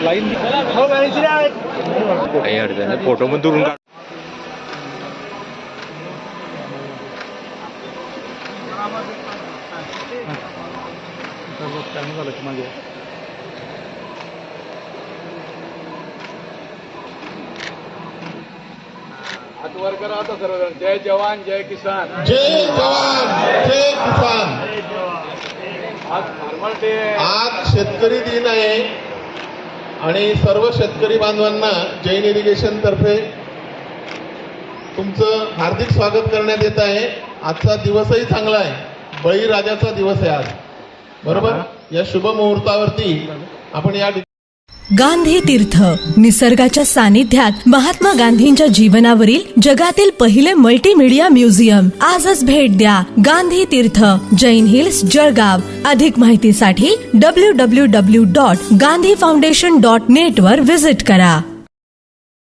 Line काही अडचण नाही, फोटो पण दुरून काढ. हात वर करा आता सर्वजण. जय जवान जय किसान. जय जवान जय किसान. आज फार्मर डे. आज शेतकरी दिन आहे आणि सर्व शेतकरी बांधवांना जैन इरिगेशन तर्फे तुमचं हार्दिक स्वागत करण्यात येत आहे. आजचा दिवसही चांगला आहे, बळीराजाचा दिवस आहे आज, बरोबर. या शुभ मुहूर्तावरती आपण या गांधी तीर्थ निसर्गाच्या सानिध्यात महात्मा गांधींच्या जीवनावरील जगातील पहिले मल्टीमीडिया म्युझियम. आजच भेट द्या. गांधी तीर्थ, जैन हिल्स, जळगाव. अधिक माहितीसाठी www.gandhifoundation.net वर व्हिजिट करा.